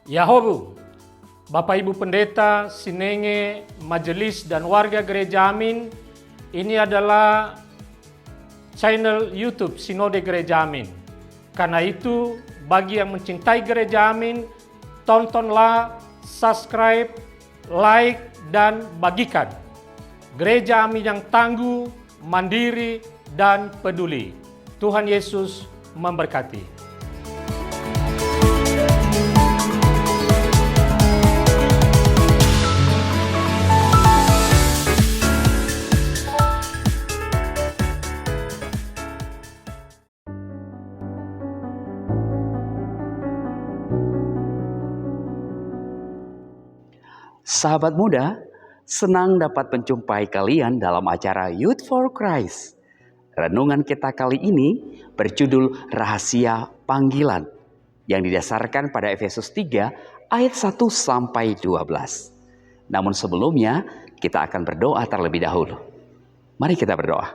Yahobu, Bapak Ibu Pendeta, Sinenge, Majelis dan warga Gereja Amin, ini adalah channel YouTube Sinode Gereja Amin. Karena itu, bagi yang mencintai Gereja Amin, tontonlah, subscribe, like, dan bagikan. Gereja Amin yang tangguh, mandiri, dan peduli. Tuhan Yesus memberkati. Sahabat muda, senang dapat menjumpai kalian dalam acara Youth for Christ. Renungan kita kali ini berjudul Rahasia Panggilan yang didasarkan pada Efesus 3 ayat 1 sampai 12. Namun sebelumnya kita akan berdoa terlebih dahulu. Mari kita berdoa.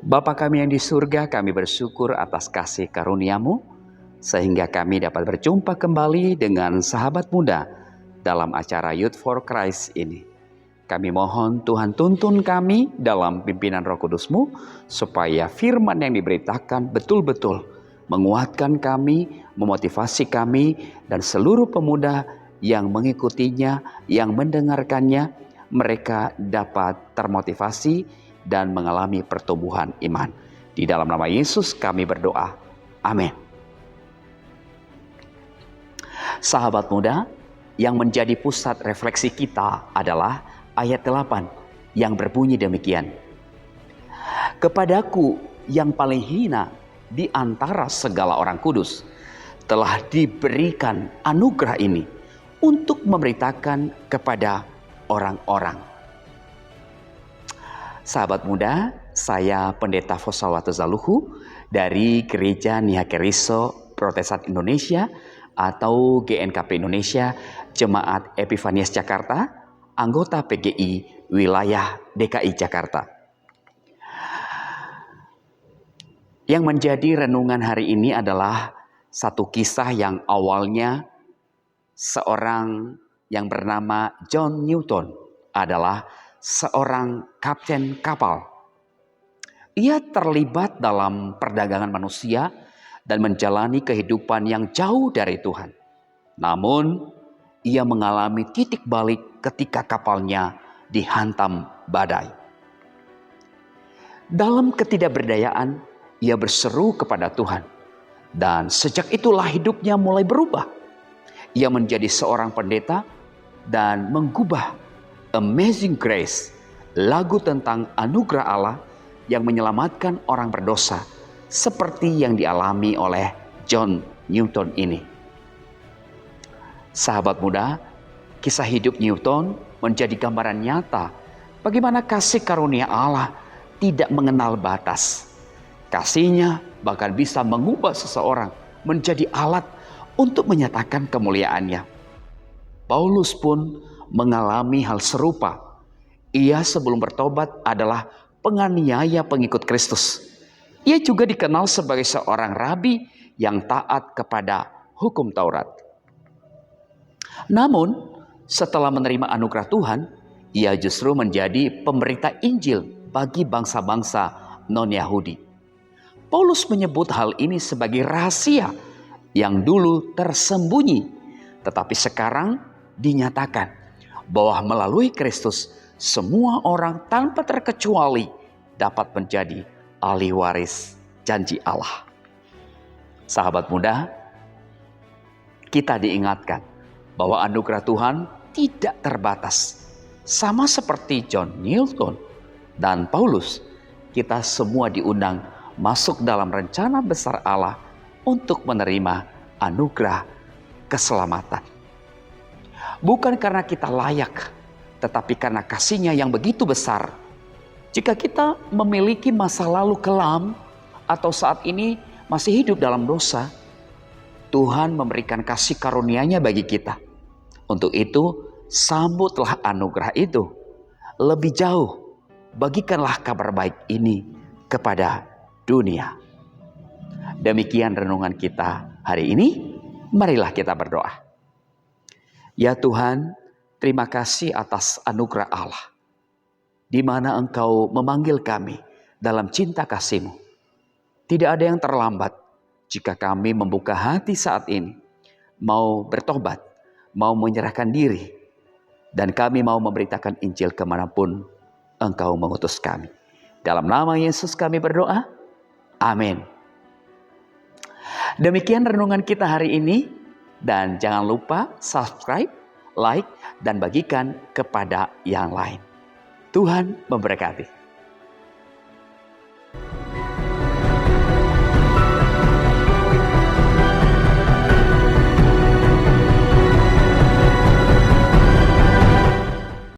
Bapa kami yang di surga, kami bersyukur atas kasih karunia-Mu sehingga kami dapat berjumpa kembali dengan sahabat muda dalam acara Youth for Christ ini. Kami mohon Tuhan tuntun kami dalam pimpinan Roh Kudus-Mu supaya firman yang diberitakan betul-betul menguatkan kami, memotivasi kami dan seluruh pemuda yang mengikutinya, yang mendengarkannya, mereka dapat termotivasi dan mengalami pertumbuhan iman. Di dalam nama Yesus kami berdoa. Amin. Sahabat muda, yang menjadi pusat refleksi kita adalah ayat 8 yang berbunyi demikian. Kepadaku yang paling hina di antara segala orang kudus telah diberikan anugerah ini untuk memberitakan kepada orang-orang. Sahabat muda, saya Pendeta Fosawatu Zaluhu dari Gereja Nihakeriso Protestan Indonesia atau GNKP Indonesia, Jemaat Epifanias Jakarta, anggota PGI wilayah DKI Jakarta. Yang menjadi renungan hari ini adalah satu kisah yang awalnya seorang yang bernama John Newton adalah seorang kapten kapal. Ia terlibat dalam perdagangan manusia dan menjalani kehidupan yang jauh dari Tuhan. Namun, ia mengalami titik balik ketika kapalnya dihantam badai. Dalam ketidakberdayaan, ia berseru kepada Tuhan. Dan sejak itulah hidupnya mulai berubah. Ia menjadi seorang pendeta dan menggubah Amazing Grace, lagu tentang anugerah Allah yang menyelamatkan orang berdosa, seperti yang dialami oleh John Newton ini. Sahabat muda, kisah hidup Newton menjadi gambaran nyata bagaimana kasih karunia Allah tidak mengenal batas. Kasih-Nya bahkan bisa mengubah seseorang menjadi alat untuk menyatakan kemuliaan-Nya. Paulus pun mengalami hal serupa. Ia sebelum bertobat adalah penganiaya pengikut Kristus. Ia juga dikenal sebagai seorang rabi yang taat kepada hukum Taurat. Namun, setelah menerima anugerah Tuhan, ia justru menjadi pemberita Injil bagi bangsa-bangsa non-Yahudi. Paulus menyebut hal ini sebagai rahasia yang dulu tersembunyi, tetapi sekarang dinyatakan bahwa melalui Kristus, semua orang tanpa terkecuali dapat menjadi ahli waris janji Allah. Sahabat muda, kita diingatkan bahwa anugerah Tuhan tidak terbatas. Sama seperti John Newton dan Paulus, kita semua diundang masuk dalam rencana besar Allah untuk menerima anugerah keselamatan. Bukan karena kita layak, tetapi karena kasih-Nya yang begitu besar. Jika kita memiliki masa lalu kelam atau saat ini masih hidup dalam dosa, Tuhan memberikan kasih karunia-Nya bagi kita. Untuk itu, sambutlah anugerah itu. Lebih jauh, bagikanlah kabar baik ini kepada dunia. Demikian renungan kita hari ini. Marilah kita berdoa. Ya Tuhan, terima kasih atas anugerah Allah, di mana Engkau memanggil kami dalam cinta kasih-Mu. Tidak ada yang terlambat jika kami membuka hati saat ini, mau bertobat, mau menyerahkan diri, dan kami mau memberitakan Injil kemanapun Engkau mengutus kami. Dalam nama Yesus kami berdoa. Amin. Demikian renungan kita hari ini. Dan jangan lupa subscribe, like, dan bagikan kepada yang lain. Tuhan memberkati.